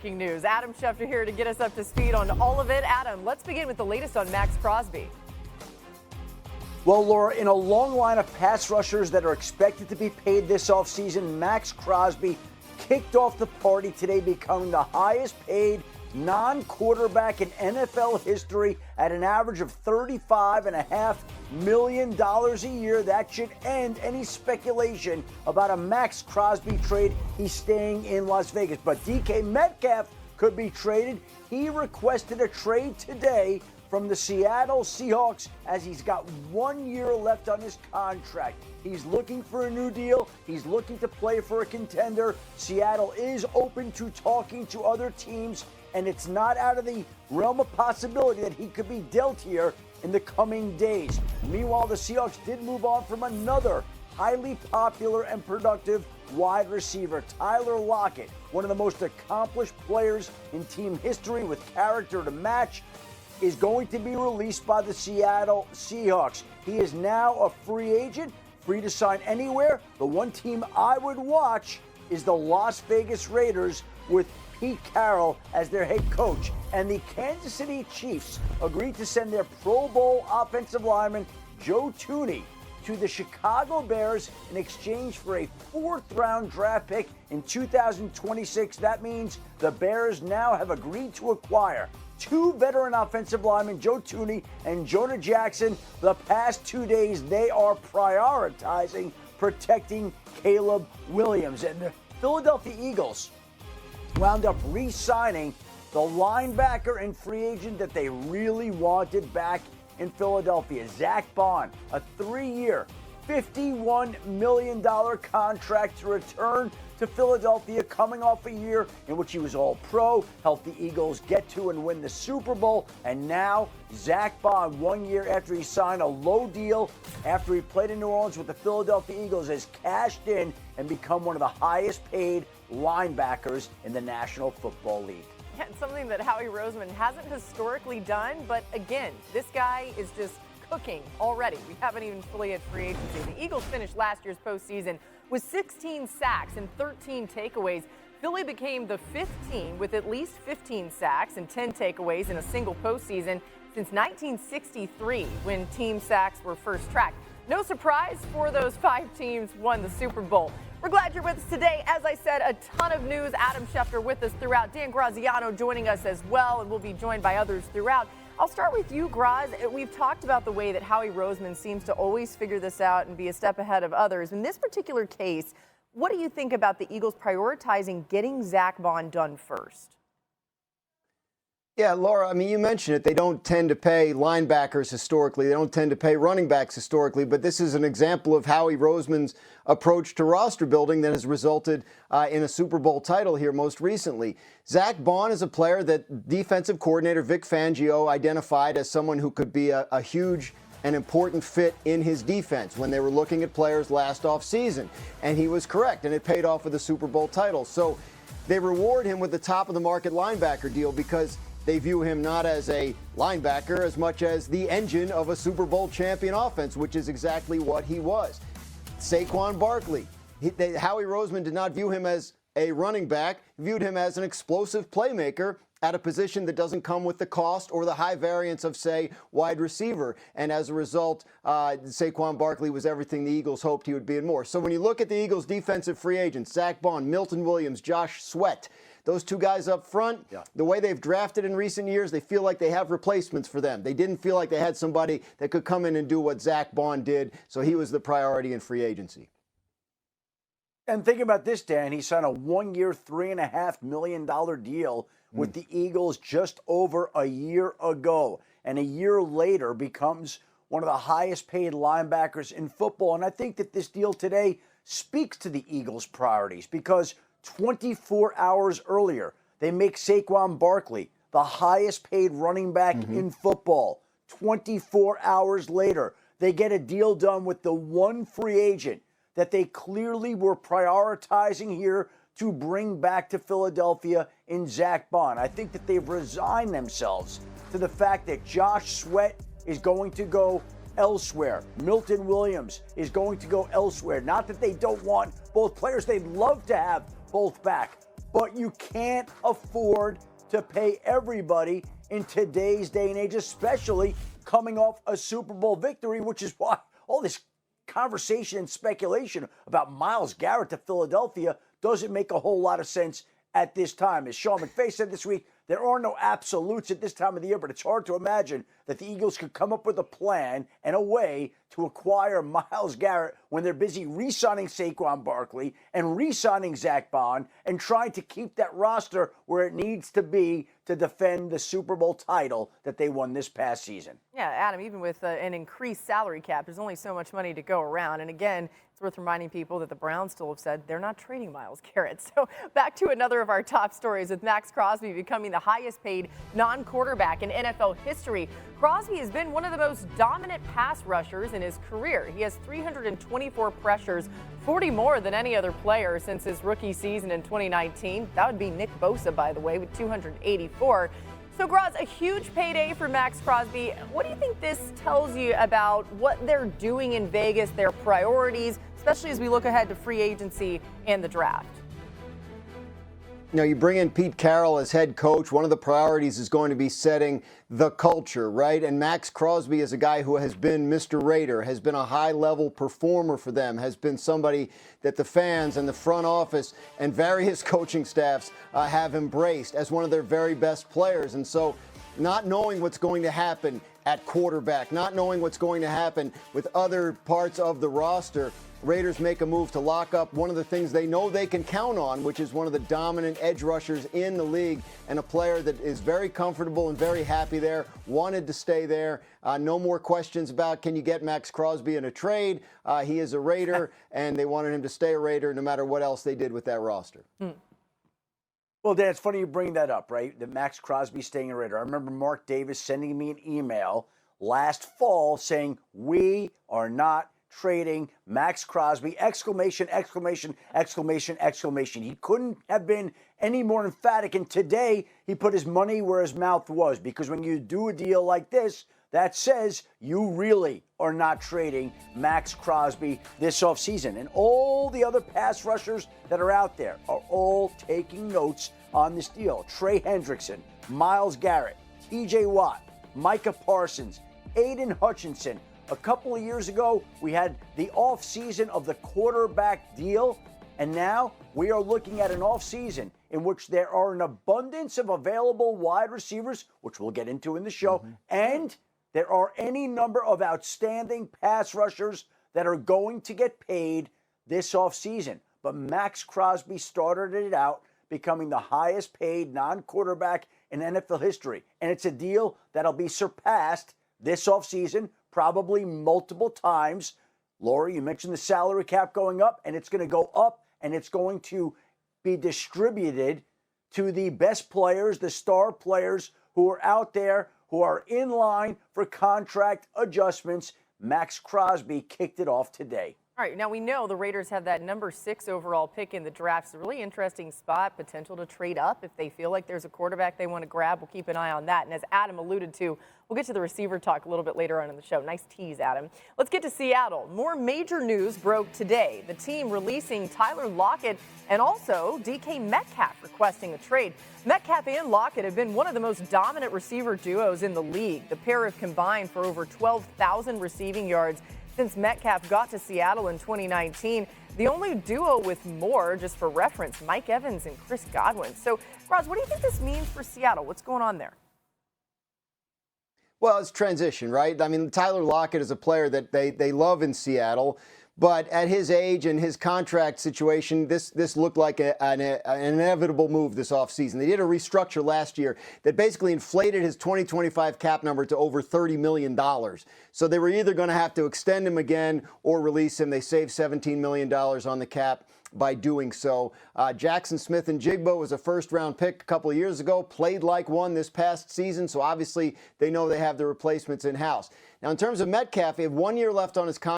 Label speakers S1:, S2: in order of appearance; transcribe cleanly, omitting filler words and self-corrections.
S1: Breaking news. Adam Schefter here to get us up to speed on all of it. Adam, let's begin with the latest on Max Crosby.
S2: Well, Laura, in a long line of pass rushers that are expected to be paid this offseason, Max Crosby kicked off the party today, becoming the highest paid non-quarterback in NFL history at an average of $35.5 million a year. That should end any speculation about a Max Crosby trade. He's staying in Las Vegas. But DK Metcalf could be traded. He requested a trade today from the Seattle Seahawks as he's got 1 year left on his contract. He's looking for a new deal. He's looking to play for a contender. Seattle is open to talking to other teams, and it's not out of the realm of possibility that he could be dealt here in the coming days. Meanwhile, the Seahawks did move on from another highly popular and productive wide receiver, Tyler Lockett, one of the most accomplished players in team history with character to match, is going to be released by the Seattle Seahawks. He is now a free agent, free to sign anywhere. The one team I would watch is the Las Vegas Raiders with Pete Carroll as their head coach. And the Kansas City Chiefs agreed to send their Pro Bowl offensive lineman Joe Thuney to the Chicago Bears in exchange for a fourth-round draft pick in 2026. That means the Bears now have agreed to acquire two veteran offensive linemen, Joe Thuney and Jonah Jackson. The past 2 days, they are prioritizing protecting Caleb Williams. And the Philadelphia Eagles wound up re-signing the linebacker and free agent that they really wanted back in Philadelphia, Zach Baun, a 3-year, $51 million contract to return to Philadelphia, coming off a year in which he was all-pro, helped the Eagles get to and win the Super Bowl. And now Zach Baun, 1 year after he signed a low deal after he played in New Orleans with the Philadelphia Eagles, has cashed in and become one of the highest paid linebackers in the National Football League.
S1: Yeah, it's something that Howie Roseman hasn't historically done, but again, this guy is just cooking already. We haven't even fully hit free agency. The Eagles finished last year's postseason with 16 sacks and 13 takeaways. Philly became the fifth team with at least 15 sacks and 10 takeaways in a single postseason since 1963, when team sacks were first tracked. No surprise, 4 of those 5 teams won the Super Bowl. We're glad you're with us today. As I said, a ton of news. Adam Schefter with us throughout. Dan Graziano joining us as well, and we'll be joined by others throughout. I'll start with you, Graz. We've talked about the way that Howie Roseman seems to always figure this out and be a step ahead of others. In this particular case, what do you think about the Eagles prioritizing getting Zach Baun done first?
S3: Yeah, Laura, I mean, you mentioned it. They don't tend to pay linebackers historically. They don't tend to pay running backs historically. But this is an example of Howie Roseman's approach to roster building that has resulted in a Super Bowl title here most recently. Zach Baun is a player that defensive coordinator Vic Fangio identified as someone who could be a huge and important fit in his defense when they were looking at players last offseason. And he was correct, and it paid off with a Super Bowl title. So they reward him with the top-of-the-market linebacker deal because they view him not as a linebacker as much as the engine of a Super Bowl champion offense, which is exactly what he was. Saquon Barkley. Howie Roseman did not view him as a running back, viewed him as an explosive playmaker at a position that doesn't come with the cost or the high variance of, say, wide receiver. And as a result, Saquon Barkley was everything the Eagles hoped he would be and more. So when you look at the Eagles' defensive free agents, Zach Baun, Milton Williams, Josh Sweat, those two guys up front, the way they've drafted in recent years, they feel like they have replacements for them. They didn't feel like they had somebody that could come in and do what Zach Baun did, so he was the priority in free agency.
S2: And think about this, Dan. He signed a 1 year, $3.5 million deal with the Eagles just over a year ago. And a year later becomes one of the highest paid linebackers in football. And I think that this deal today speaks to the Eagles' priorities because 24 hours earlier, they make Saquon Barkley the highest paid running back in football. 24 hours later, they get a deal done with the one free agent that they clearly were prioritizing here to bring back to Philadelphia in Zach Baun. I think that they've resigned themselves to the fact that Josh Sweat is going to go elsewhere. Milton Williams is going to go elsewhere. Not that they don't want both players. They'd love to have both back. but you can't afford to pay everybody in today's day and age, especially coming off a Super Bowl victory, which is why all this conversation and speculation about Myles Garrett to Philadelphia doesn't make a whole lot of sense at this time. As Sean McVay said this week, there are no absolutes at this time of the year, but it's hard to imagine that the Eagles could come up with a plan and a way to acquire Myles Garrett when they're busy re-signing Saquon Barkley and re-signing Zach Baun and trying to keep that roster where it needs to be to defend the Super Bowl title that they won this past season.
S1: Yeah, Adam, even with an increased salary cap, there's only so much money to go around. And again, it's worth reminding people that the Browns still have said they're not trading Myles Garrett. So back to another of our top stories with Max Crosby becoming the highest paid non-quarterback in NFL history. Crosby has been one of the most dominant pass rushers in his career. He has 324 pressures, 40 more than any other player since his rookie season in 2019. That would be Nick Bosa, by the way, with 284. So, Graz, a huge payday for Max Crosby. What do you think this tells you about what they're doing in Vegas, their priorities, especially as we look ahead to free agency and the draft?
S3: You know, you bring in Pete Carroll as head coach. One of the priorities is going to be setting the culture, right? And Max Crosby is a guy who has been Mr. Raider, has been a high-level performer for them, has been somebody that the fans and the front office and various coaching staffs have embraced as one of their very best players. And so not knowing what's going to happen at quarterback, not knowing what's going to happen with other parts of the roster, Raiders make a move to lock up one of the things they know they can count on, which is one of the dominant edge rushers in the league and a player that is very comfortable and very happy there, wanted to stay there. No more questions about can you get Max Crosby in a trade. He is a Raider, and they wanted him to stay a Raider no matter what else they did with that roster.
S2: Well, Dan, it's funny you bring that up, right? That Max Crosby staying a Raider. I remember Mark Davis sending me an email last fall saying, we are not trading Max Crosby, exclamation, exclamation, exclamation, exclamation. He couldn't have been any more emphatic. And today he put his money where his mouth was, because when you do a deal like this, that says you really are not trading Max Crosby this offseason. And all the other pass rushers that are out there are all taking notes on this deal. Trey Hendrickson, Myles Garrett, TJ Watt, Micah Parsons, Aiden Hutchinson. A couple of years ago, we had the offseason of the quarterback deal, and now we are looking at an offseason in which there are an abundance of available wide receivers, which we'll get into in the show, and there are any number of outstanding pass rushers that are going to get paid this offseason. But Max Crosby started it out becoming the highest paid non-quarterback in NFL history, and it's a deal that'll be surpassed this offseason, probably multiple times. Laura, you mentioned the salary cap going up, and it's going to go up, and it's going to be distributed to the best players, the star players who are out there, who are in line for contract adjustments. Max Crosby kicked it off today.
S1: All right, now we know the Raiders have that number 6 overall pick in the draft. It's a really interesting spot, potential to trade up if they feel like there's a quarterback they want to grab. We'll keep an eye on that. And as Adam alluded to, we'll get to the receiver talk a little bit later on in the show. Nice tease, Adam. Let's get to Seattle. More major news broke today. The team releasing Tyler Lockett and also DK Metcalf requesting a trade. Metcalf and Lockett have been one of the most dominant receiver duos in the league. The pair have combined for over 12,000 receiving yards since Metcalf got to Seattle in 2019. The only duo with more, just for reference, Mike Evans and Chris Godwin. So, Roz, what do you think this means for Seattle? What's going on there?
S3: Well, it's transition, right? I mean, Tyler Lockett is a player that they love in Seattle, but at his age and his contract situation, this looked like an inevitable move this offseason. They did a restructure last year that basically inflated his 2025 cap number to over $30 million. So they were either going to have to extend him again or release him. They saved $17 million on the cap by doing so. Jackson Smith and Jigba was a first-round pick a couple of years ago, played like one this past season, so obviously they know they have the replacements in-house. Now, in terms of Metcalf, he had 1 year left on his contract.